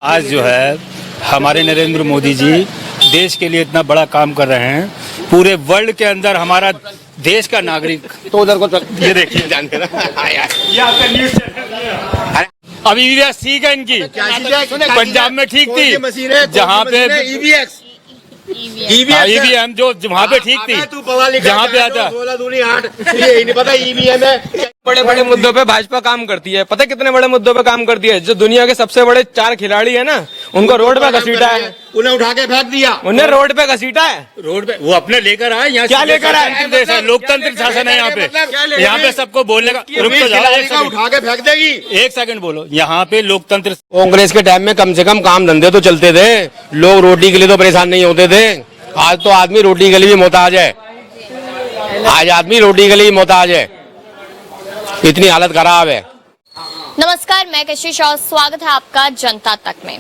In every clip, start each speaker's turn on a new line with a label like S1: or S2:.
S1: आज जो है हमारे नरेंद्र मोदी जी देश के लिए इतना बड़ा काम कर रहे हैं, पूरे वर्ल्ड के अंदर हमारा देश का नागरिक
S2: तो उधर को
S1: ये देखिए जानते ना ये आपका न्यूज़ चैनल अभी ईवीएस ठीक है इनकी, पंजाब में ठीक थी जहाँ पे ईवीएम जो वहाँ पे ठीक थी, जहाँ पे आता
S2: ये नहीं पता ईवीएम है।
S3: बड़े बड़े मुद्दों पे भाजपा काम करती है। पता है कितने बड़े मुद्दों पे काम करती है? जो दुनिया के सबसे बड़े 4 खिलाड़ी है ना, उनको रोड पे घसीटा है,
S2: उन्हें उठा के फेंक दिया,
S3: उन्हें रोड पे घसीटा है।
S1: रोड पे वो अपने लेकर आए। यहाँ
S3: क्या लेकर आए?
S1: देश है, लोकतंत्र शासन है यहाँ पे। यहाँ पे सबको बोलने का रुक तो जाओ,
S2: उठा के फेंक देगी।
S1: एक सेकंड बोलो। यहाँ पे लोकतंत्र
S2: कांग्रेस के टाइम में कम से कम काम धंधे तो चलते थे, लोग रोटी के लिए तो परेशान नहीं होते थे। आज तो आदमी रोटी के लिए भी मोहताज है। आज आदमी रोटी के लिए मोहताज है, इतनी हालत खराब है।
S4: नमस्कार, मैं कशिश और स्वागत है आपका जनता तक में।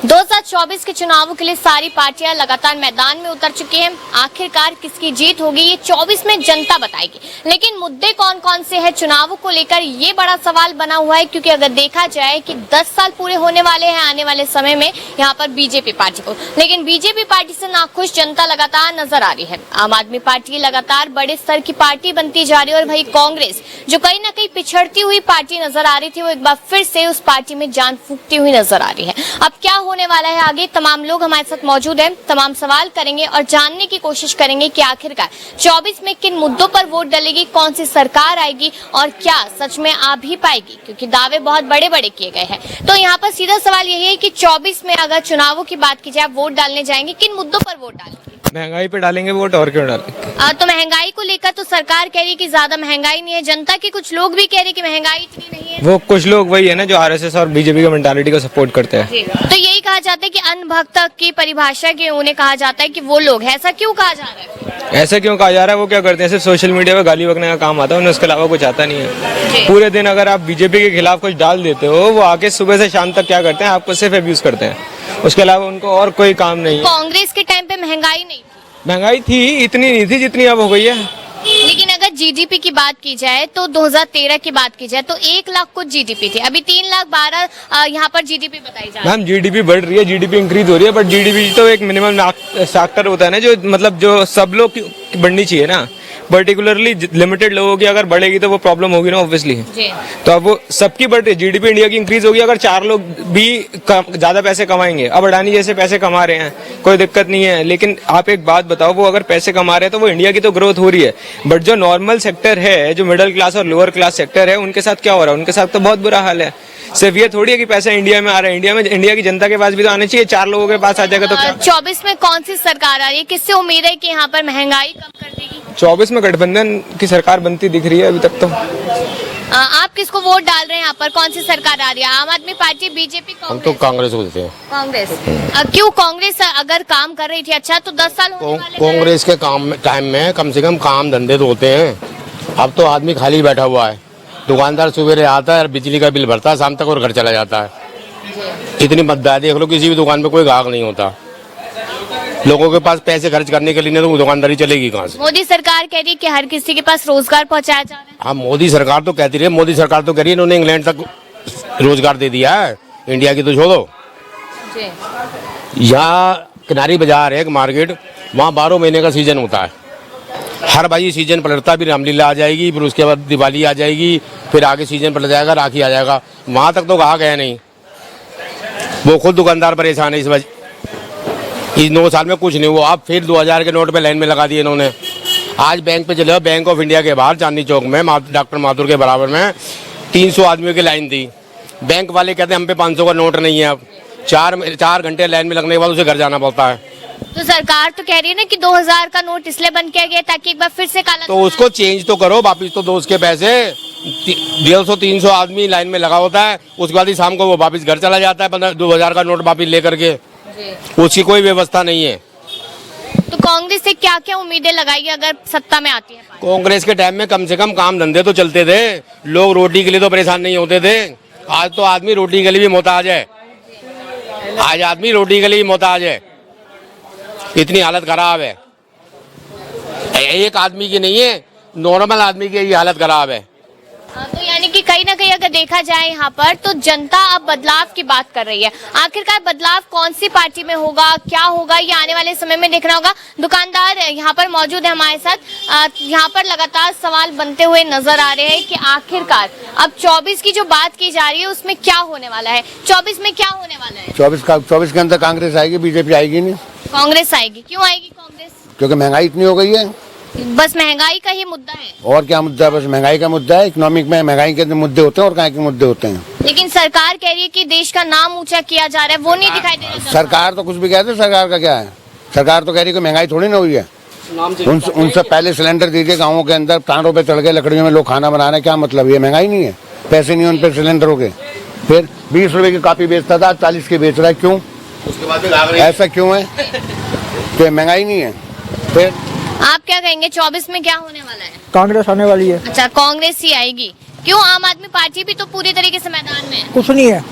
S4: 2024 के चुनावों के लिए सारी पार्टियां लगातार मैदान में उतर चुकी हैं। आखिरकार किसकी जीत होगी ये 24 में जनता बताएगी। लेकिन मुद्दे कौन कौन से हैं चुनावों को लेकर, ये बड़ा सवाल बना हुआ है। क्योंकि अगर देखा जाए कि 10 साल पूरे होने वाले हैं आने वाले समय में यहाँ पर बीजेपी पार्टी को, लेकिन बीजेपी पार्टी से नाखुश जनता लगातार नजर आ रही है। आम आदमी पार्टी लगातार बड़े स्तर की पार्टी बनती जा रही है और वही कांग्रेस जो कहीं ना कहीं पिछड़ती हुई पार्टी नजर आ रही थी, वो एक बार फिर से उस पार्टी में जान फूंकती हुई नजर आ रही है। अब क्या होने वाला है आगे, तमाम लोग हमारे साथ मौजूद हैं, तमाम सवाल करेंगे और जानने की कोशिश करेंगे कि आखिरकार 24 में किन मुद्दों पर वोट डलेगी, कौन सी सरकार आएगी और क्या सच में आ भी पाएगी, क्योंकि दावे बहुत बड़े बड़े किए गए हैं। तो यहाँ पर सीधा सवाल यही है कि 24 में अगर चुनावों की बात की जाए, वोट डालने जाएंगे, किन मुद्दों पर वोट डालेंगे?
S3: महंगाई पे डालेंगे वोट, और क्यों डालेंगे?
S4: तो महंगाई को लेकर तो सरकार कह रही है कि ज्यादा महंगाई नहीं है, जनता के कुछ लोग भी कह रहे हैं कि महंगाई इतनी नहीं है।
S3: वो कुछ लोग वही है ना जो आरएसएस और बीजेपी की मेंटालिटी को सपोर्ट करते हैं।
S4: तो यही कहा जाता है कि अन्न भक्त की परिभाषा के उन्हें कहा जाता है कि वो लोग हैं। ऐसा क्यों कहा जा रहा है?
S3: ऐसा क्यों कहा जा रहा है? वो क्या करते हैं? सिर्फ सोशल मीडिया पे गाली बकने का काम आता है उन्हें, उसके अलावा कुछ आता नहीं है। पूरे दिन अगर आप बीजेपी के खिलाफ कुछ डाल देते हो, वो आके सुबह से शाम तक क्या करते हैं? आपको सिर्फ अब्यूज करते हैं, उसके अलावा उनको और कोई काम नहीं है।
S4: कांग्रेस के टाइम पे महंगाई नहीं थी,
S3: महंगाई थी, इतनी नहीं थी जितनी अब हो गई है।
S4: लेकिन अगर जीडीपी की बात की जाए तो 2013 की बात की जाए तो 1 लाख कुछ जीडीपी थी, अभी 3,12,000 यहाँ पर जीडीपी बताई जा रही है।
S3: मैम जीडीपी बढ़ रही है, जीडीपी इंक्रीज हो रही है, बट जीडीपी तो एक मिनिमम फैक्टर होता है ना, जो मतलब जो सब लोग की बढ़नी चाहिए ना। पर्टिकुलरली लिमिटेड लोगों की अगर बढ़ेगी तो वो प्रॉब्लम होगी ना, ऑब्वियसली। तो अब वो सबकी बढ़ रही है, जीडीपी इंडिया की इंक्रीज होगी अगर 4 लोग भी ज्यादा पैसे कमाएंगे। अब अडानी जैसे पैसे कमा रहे हैं, कोई दिक्कत नहीं है, लेकिन आप एक बात बताओ, वो अगर पैसे कमा रहे हैं तो वो इंडिया की तो ग्रोथ हो रही है, बट जो नॉर्मल सेक्टर है, जो मिडिल क्लास और लोअर क्लास सेक्टर है, उनके साथ क्या हो रहा है? उनके साथ तो बहुत बुरा हाल है। सिर्फ ये थोड़ी है कि पैसा इंडिया में आ रहा है, इंडिया की जनता के पास भी तो आने चाहिए। 4 लोगों के पास आ जाएगा तो क्या?
S4: 24 में कौन सी सरकार आ रही है, किससे उम्मीद है कि यहाँ पर महंगाई कम कर देगी?
S3: 24 में गठबंधन की सरकार बनती दिख रही है अभी तक तो।
S4: आप किसको वोट डाल रहे हैं यहाँ पर, कौन सी सरकार आ रही है? आम आदमी पार्टी, बीजेपी,
S2: हम तो कांग्रेस को देते हैं।
S4: कांग्रेस। क्यों कांग्रेस अगर काम कर रही थी अच्छा तो 10 साल होने वाले
S2: कांग्रेस के काम टाइम में कम से कम काम धंधे तो होते हैं। अब तो आदमी खाली बैठा हुआ है, दुकानदार सुबह आता है, बिजली का बिल भरता है शाम तक और घर चला जाता है। इतनी मद्दा है, देख लो किसी भी दुकान पे कोई ग्राहक नहीं होता। लोगों के पास पैसे खर्च करने के लिए नहीं तो दुकानदारी चलेगी कहाँ से?
S4: मोदी सरकार कह रही है कि हर किसी के पास रोजगार पहुंचाया जा रहा है।
S2: हाँ, मोदी सरकार तो कहती रही है, मोदी सरकार तो कह रही है इन्होंने इंग्लैंड तक रोजगार दे दिया है, इंडिया की तो छोड़ो। यहाँ किनारी बाजार है एक मार्केट, वहाँ 12 महीने का सीजन होता है। हर भाई सीजन पलटता, भी रामलीला आ जाएगी, फिर उसके बाद दिवाली आ जाएगी, फिर आगे सीजन पलट जाएगा, राखी आ जाएगा। वहाँ तक तो कहा गया नहीं, वो खुद दुकानदार परेशान है इस वजह। इस 9 साल में कुछ नहीं हुआ। अब फिर 2000 के नोट पे लाइन में लगा दिए इन्होंने। आज बैंक पे चले, बैंक ऑफ इंडिया के बाहर चांदनी चौक में डॉक्टर माथुर के बराबर में 300 आदमियों की लाइन थी। बैंक वाले कहते हैं हम पे 500 का नोट नहीं है। अब 4 घंटे लाइन में लगने के बाद उसे घर जाना पड़ता है।
S4: तो सरकार तो कह रही है ना कि 2000 का नोट इसलिए बंद किया गया ताकि एक बार फिर से काला,
S2: तो उसको चेंज तो करो, वापिस तो दो उसके पैसे। 150-300 आदमी लाइन में लगा होता है, उसके बाद ही शाम को वो वापिस घर चला जाता है 2000 का नोट वापिस लेकर के। उसकी कोई व्यवस्था नहीं है।
S4: तो कांग्रेस से क्या क्या उम्मीदें लगाई अगर सत्ता में आती है?
S2: कांग्रेस के टाइम में कम से कम काम धंधे तो चलते थे, लोग रोटी के लिए तो परेशान नहीं होते थे। आज तो आदमी रोटी के लिए भी मोहताज है। आज आदमी रोटी के लिए भी मोहताज है, इतनी हालत खराब है। एक आदमी की नहीं है, नॉर्मल आदमी की ये हालत खराब है।
S4: तो यानी कि कहीं ना कहीं अगर देखा जाए यहाँ पर तो जनता अब बदलाव की बात कर रही है। आखिरकार बदलाव कौन सी पार्टी में होगा, क्या होगा, ये आने वाले समय में देखना होगा। दुकानदार यहाँ पर मौजूद है हमारे साथ। यहाँ पर लगातार सवाल बनते हुए नजर आ रहे हैं कि आखिरकार अब 24 की जो बात की जा रही है उसमें क्या होने वाला है, 24 में क्या होने वाला है।
S5: 24 के अंदर कांग्रेस आएगी, बीजेपी आएगी नहीं।
S4: कांग्रेस आएगी, क्यों आएगी कांग्रेस?
S5: क्योंकि महंगाई इतनी हो गई है।
S4: बस महंगाई का ही मुद्दा है?
S5: और क्या मुद्दा है? बस महंगाई का मुद्दा है। इकोनॉमिक में महंगाई के मुद्दे होते हैं और कहाँ के मुद्दे होते हैं।
S4: लेकिन सरकार कह रही है कि देश का नाम ऊंचा किया जा रहा है, वो नहीं दिखाई दे रहा।
S5: सरकार तो कुछ भी कहते, सरकार का क्या है? सरकार तो कह रही है कि महंगाई थोड़ी ना हुई है। उनसे पहले सिलेंडर दीजिए गाँवों के अंदर, टांडों पे चढ़ गए लकड़ियों में लोग खाना बना रहे हैं, क्या मतलब? ये महंगाई नहीं है? पैसे नहीं उन पे सिलेंडरों के। फिर 20 रुपए की कॉपी बेचता था, 40 की बेच रहा है, क्यों?
S2: उसके बाद
S5: ऐसा क्यों है? तो महंगाई नहीं है। फिर
S4: आप क्या कहेंगे 24 में क्या होने वाला है?
S6: कांग्रेस आने वाली है।
S4: अच्छा, कांग्रेस ही आएगी। क्यों? आम आदमी पार्टी भी तो पूरी तरीके से मैदान में है।
S6: कुछ नहीं है।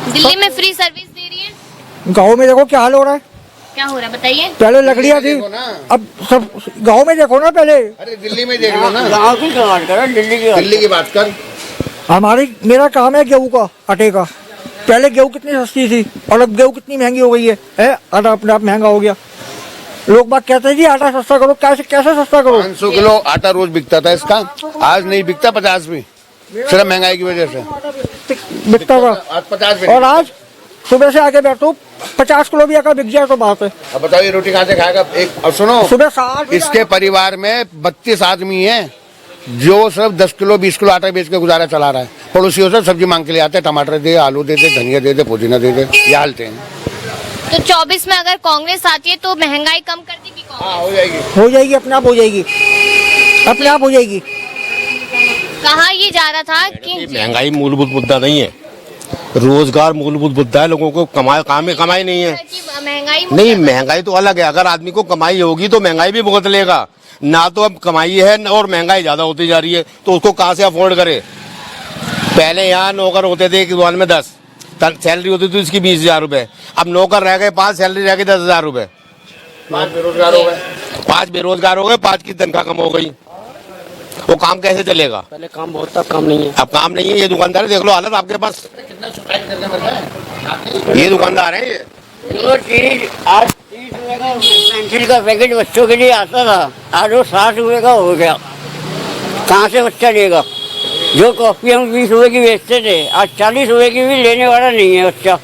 S4: दिल्ली में फ्री सर्विस दे रही है।
S6: गाँव में देखो क्या हाल हो रहा है।
S4: क्या हो रहा है बताइए।
S6: पहले लकड़ियाँ थी, अब सब गाँव में देखो ना। पहले
S5: अरे दिल्ली में देख लो ना।
S6: गाँव की बात कर,
S5: दिल्ली की बात कर।
S6: मेरा काम है गेहूँ का, आटे का। पहले गेहूँ कितनी सस्ती थी और अब गेहूँ कितनी महंगी हो गई है? आटा अपने आप महंगा हो गया। लोग बात कहते हैं जी आटा सस्ता करो, कैसे सस्ता करो?
S5: 500 किलो आटा रोज बिकता था इसका, आज नहीं बिकता 50 भी, सिर्फ महंगाई की वजह से
S6: बिकता था।
S5: आज 50 भी।
S6: और आज सुबह से आके बैठो 50 किलो भी आटा बिक जाए तो बात है।
S5: अब बताओ ये रोटी कहाँ से खाएगा? एक और सुनो,
S6: सुबह 7
S5: इसके परिवार में 32 आदमी हैं जो सिर्फ 10 किलो 20 किलो आटा बेच के गुजारा चला रहा है। पड़ोसियों से सब्जी मांग के लिए आते हैं, टमाटर दे, आलू दे दे, धनिया दे दे, पुदीना दे दे, ये हालते हैं।
S4: तो 24 में अगर कांग्रेस आती है तो महंगाई कम कर देगी कांग्रेस?
S5: हाँ, हो जाएगी,
S6: अपने आप हो जाएगी, अपने आप हो जाएगी।
S4: कहा ये जा रहा था कि
S2: महंगाई मूलभूत मुद्दा नहीं है, रोजगार मूलभूत मुद्दा है। लोगों को कमाई नहीं है।
S4: महंगाई
S2: नहीं, महंगाई तो अलग है। अगर आदमी को कमाई होगी तो महंगाई भी भुगत लेगा ना। तो अब कमाई है और महंगाई ज्यादा होती जा रही है तो उसको कहाँ से अफोर्ड करे? पहले यहाँ नौकर होते थे एक दुकान में 10, सैलरी होती थी उसकी 20,000 रुपए। अब नौकर रह गए 5, सैलरी रह गई 10,000 रुपए।
S5: 5 बेरोजगार हो गए,
S2: 5 बेरोजगार हो गए, 5 की तनख्वाह कम हो गई। वो काम कैसे चलेगा?
S6: पहले काम बहुत था, काम नहीं है।
S2: अब काम नहीं है। ये दुकानदार देख लो हालत आपके पास। ये दुकानदार है ये।
S7: जो चीज आज 30 रुपए का पेंसिल का पैकेट बच्चों के लिए आता था, आज वो 60 रुपए का हो गया। कहाँ से बच्चा लेगा? जो कॉपी हम 20 रुपए की बेचते थे, आज 40 रुपए की भी लेने वाला नहीं है बच्चा।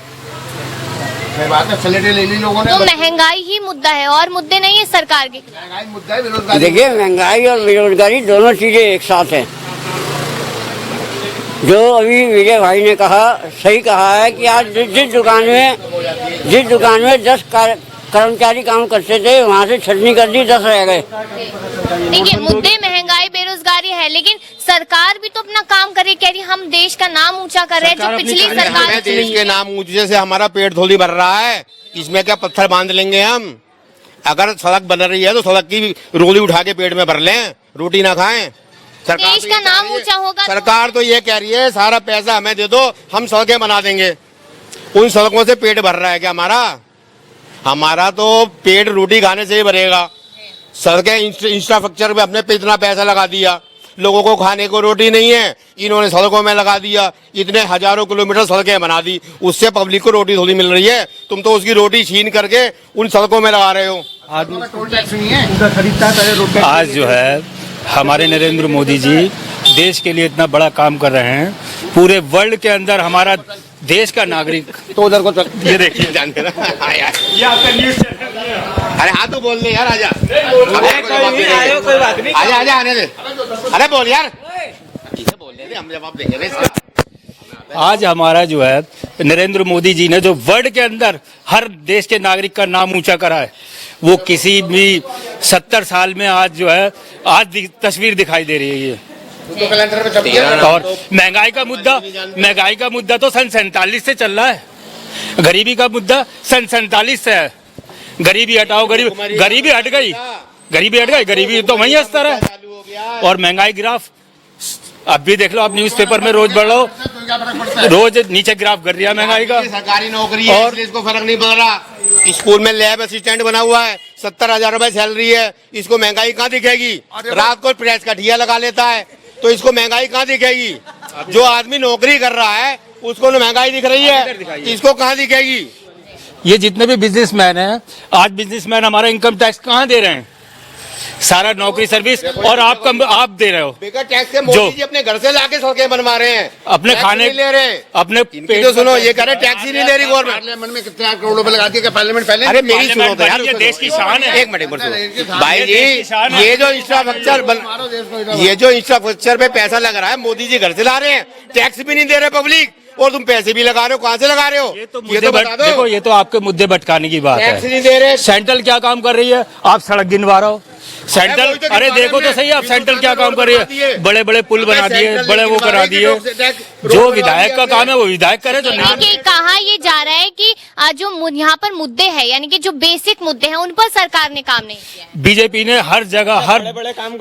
S5: ले ली लोगों ने।
S4: तो महंगाई ही मुद्दा है और मुद्दे नहीं है सरकार के।
S5: महंगाई मुद्दा है, बेरोजगारी।
S7: देखिए, महंगाई और बेरोजगारी दोनों चीजें एक साथ हैं। जो अभी विजय भाई ने कहा, सही कहा है कि आज जिस दुकान में 10 कर्मचारी काम करते थे, वहाँ से छटनी कर दी, 10 रह गए।
S4: देखिए, मुद्दे महंगाई बेरोजगारी है, लेकिन सरकार भी तो अपना काम कर रही, कह रही हम देश का नाम ऊंचा कर रहे हैं। जो पिछली सरकार
S2: देश के नाम ऊंचे से हमारा पेट थोड़ी भर रहा है। इसमें क्या पत्थर बांध लेंगे हम? अगर सड़क बन रही है तो सड़क की रोली उठा के पेट में भर लें, रोटी ना खाएं। सरकार
S4: देश का नाम ऊंचा होगा।
S2: सरकार तो ये कह रही है सारा पैसा हमें दे दो, हम सड़कें बना देंगे। उन सड़कों से पेट भर रहा है क्या हमारा तो पेट रोटी खाने से ही भरेगा। सड़कें इंफ्रास्ट्रक्चर पे अपने पे इतना पैसा लगा दिया, लोगों को खाने को रोटी नहीं है, इन्होंने सड़कों में लगा दिया। इतने हजारों किलोमीटर सड़कें बना दी, उससे पब्लिक को रोटी थोड़ी मिल रही है। तुम तो उसकी रोटी छीन करके उन सड़कों में लगा रहे हो।
S8: आज जो है हमारे नरेंद्र मोदी जी देश के लिए इतना बड़ा काम कर रहे हैं, पूरे वर्ल्ड के अंदर हमारा देश का नागरिक।
S5: तो उधर को
S2: ये देखिए जानते ना।
S1: ये आपका न्यूज़ चैनल है।
S2: अरे हाँ तो बोल दे यार, आजा
S3: कोई बात नहीं।
S2: आजा आने दे। अरे बोल यार, इसे बोल दे, हम जवाब देंगे ना इसका।
S8: आज हमारा जो है नरेंद्र मोदी जी ने जो वर्ल्ड के अंदर हर देश के नागरिक का नाम ऊंचा करा है, वो किसी भी 70 साल में आज जो है आज तस्वीर दिखाई दे रही है ये। और महंगाई का मुद्दा तो सन 47 से चल रहा है। गरीबी का मुद्दा सन 47 से है। गरीबी हटाओ, गरीबी हट गई, गरीबी तो वही स्तर है। और महंगाई ग्राफ अब भी देख लो, आप न्यूज़पेपर में रोज बढ़ लो, रोज नीचे ग्राफ गिर रहा है महंगाई का।
S2: सरकारी नौकरी है और इसको फर्क नहीं पड़ रहा। स्कूल में लैब असिस्टेंट बना हुआ है, 70,000 रुपए सैलरी है, इसको महंगाई कहाँ दिखेगी? रात को प्रेस का ठिया लगा लेता है तो इसको महंगाई कहाँ दिखेगी? जो आदमी नौकरी कर रहा है उसको ना महंगाई दिख रही है, इसको कहाँ दिखेगी?
S8: ये जितने भी बिजनेसमैन हैं, आज बिजनेसमैन हमारा इनकम टैक्स कहाँ दे रहे हैं? सारा नौकरी सर्विस, और आप दे रहे हो
S2: बेकार टैक्स से मोदी जी अपने घर से लाके सड़कें बनवा रहे हैं,
S8: अपने खाने
S2: ले रहे हैं,
S8: अपने
S2: पेट। तो सुनो, ये कह रहे टैक्स ही नहीं ले रही गवर्नमेंट।
S5: पार्लियामेंट में कितने करोड़ रुपए लगा दिए पार्लियामेंट पहले?
S2: अरे मेरी सुनो तो यार,
S8: ये देश की शान है।
S2: एक मिनट भाई जी, ये जो इंफ्रास्ट्रक्चर पे पैसा लग रहा है मोदी जी घर से ला रहे हैं, टैक्स भी नहीं दे रहे पब्लिक, और तुम पैसे भी लगा रहे हो, कहाँ से लगा रहे हो? ये तो बता दो।
S8: देखो, ये तो आपके मुद्दे भटकाने की बात
S2: टैक्स
S8: है।
S2: नहीं दे रहे।
S8: सेंट्रल क्या काम कर रही है? आप सड़क गिनवा रहे हो। सेंट्रल, अरे देखो तो सही, आप सेंट्रल क्या काम कर रही है? बड़े बड़े पुल बना दिए, बड़े वो करा दिए। जो विधायक का काम है वो विधायक करे, जो नहीं।
S4: देखिए, कहा ये जा रहा है कि जो यहाँ पर मुद्दे हैं, यानी कि जो बेसिक मुद्दे हैं, उन पर सरकार ने काम नहीं किया है।
S8: बीजेपी ने हर जगह, हर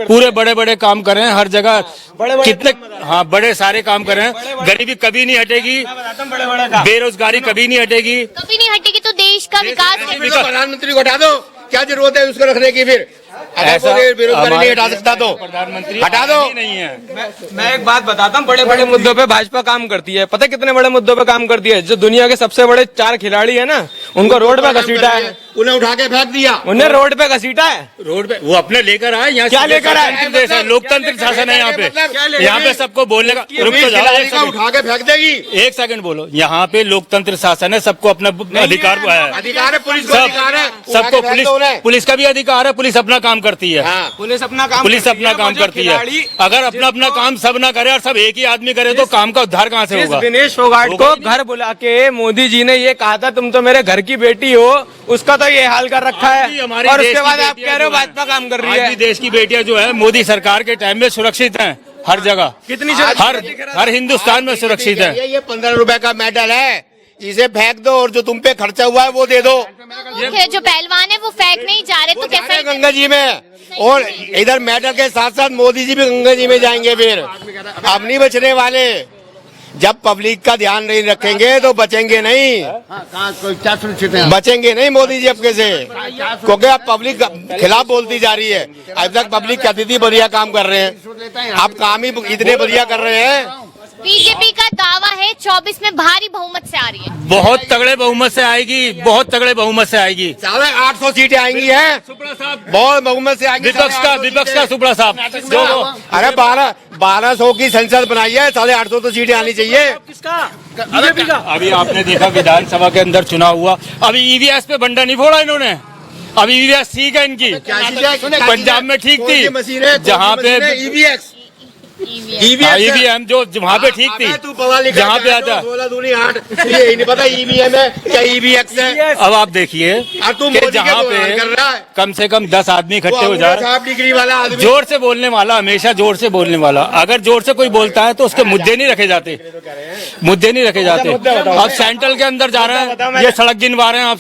S8: पूरे बड़े बड़े काम करे हैं, हर जगह कितने, हाँ, बड़े सारे काम करे हैं। गरीबी कभी नहीं हटेगी, बेरोजगारी कभी नहीं हटेगी,
S4: कभी नहीं हटेगी, तो देश का विकास
S2: प्रधानमंत्री को हटा दो, क्या जरूरत है उसको रखने की? फिर
S8: ऐसा
S2: बेरोजगारी नहीं हटा सकता तो
S8: प्रधानमंत्री
S2: हटा दो।
S8: नहीं है।
S3: मैं एक बात बताता हूँ, बड़े बड़े मुद्दों पे भाजपा काम करती है। पता है कितने बड़े मुद्दों पे काम करती है? जो दुनिया के सबसे बड़े 4 खिलाड़ी है ना, उनको रोड पे घसीटा है,
S2: उन्हें उठा के फेंक दिया,
S3: उन्हें रोड पे घसीटा है।
S8: रोड पे वो अपने लेकर आए। यहाँ
S3: क्या लेकर आए?
S8: देश है, लोकतंत्र शासन है यहाँ पे। यहाँ पे सबको बोलने का, रुक तो जाओ, एक सेकंड।
S2: उठा के फेंक देगी।
S8: एक सेकंड बोलो। यहाँ पे लोकतंत्र शासन है, सबको अपना अधिकार है,
S2: अधिकार है, पुलिस को अधिकार है,
S8: सबको पुलिस का भी अधिकार है, पुलिस अपना काम करती है।
S3: पुलिस अपना काम
S8: करती है। अगर अपना अपना काम सब ना करे और सब एक ही आदमी करे तो काम का उद्धार कहाँ से होगा?
S3: दिनेश फोगाट को घर बुला के मोदी जी ने ये कहा था, तुम तो मेरे घर की बेटी हो, उसका तो ये हाल कर रखा है, और उसके बाद आप कह रहे हो भाजपा काम कर रही है।
S8: देश की बेटियां जो है मोदी सरकार के टाइम में सुरक्षित हैं, हर जगह।
S3: कितनी
S8: हर हिंदुस्तान में सुरक्षित है।
S2: ये 15 रुपए का मेडल है, इसे फेंक दो, और जो तुम पे खर्चा हुआ है वो दे दो।
S4: जो पहलवान है वो फेंक नहीं जा रहे, तो कैसे?
S2: गंगा जी में, और इधर मेडल के साथ साथ मोदी जी भी गंगा जी में जाएंगे। फिर अब नहीं बचने वाले। जब पब्लिक का ध्यान नहीं रखेंगे तो बचेंगे नहीं,
S5: क्या सुनिश्चित है?
S2: बचेंगे नहीं मोदी जी आपके से, क्योंकि अब पब्लिक खिलाफ बोलती जा रही है। अब तक पब्लिक कहती थी बढ़िया काम कर रहे हैं, आप काम ही इतने बढ़िया कर रहे हैं।
S4: बीजेपी का दावा है 24 में भारी बहुमत से आ रही है।
S8: बहुत तगड़े बहुमत से आएगी, बहुत तगड़े बहुमत से आएगी।
S2: 850 सीटें आएंगी हैं, बहुत बहुमत से आएंगी।
S8: विपक्ष का सुपड़ा साहब,
S2: अरे 1200 की संसद बनाई है, 850 तो सीटें आनी चाहिए।
S8: अभी आपने देखा विधानसभा के अंदर चुनाव हुआ, अभी ईवीएस पे बंडा नहीं फोड़ा इन्होंने। अभी ईवीएस ठीक है इनकी, पंजाब में ठीक थी, जहाँ पे ईवीएम जो वहाँ पे ठीक थी, जहाँ पे आता।
S2: ये नहीं पता ईवीएम है क्या ईवीएक्स है।
S8: अब आप देखिए कि जहाँ पे कम से कम 10 आदमी इकट्ठे हो जाए,
S2: डिग्री वाला आदमी,
S8: जोर से बोलने वाला, हमेशा जोर से बोलने वाला, अगर जोर से कोई बोलता है तो उसके मुद्दे नहीं रखे जाते, मुद्दे नहीं रखे जाते। अब सेंट्रल के अंदर जा रहे हैं, ये सड़क गिनवा रहे हैं आप।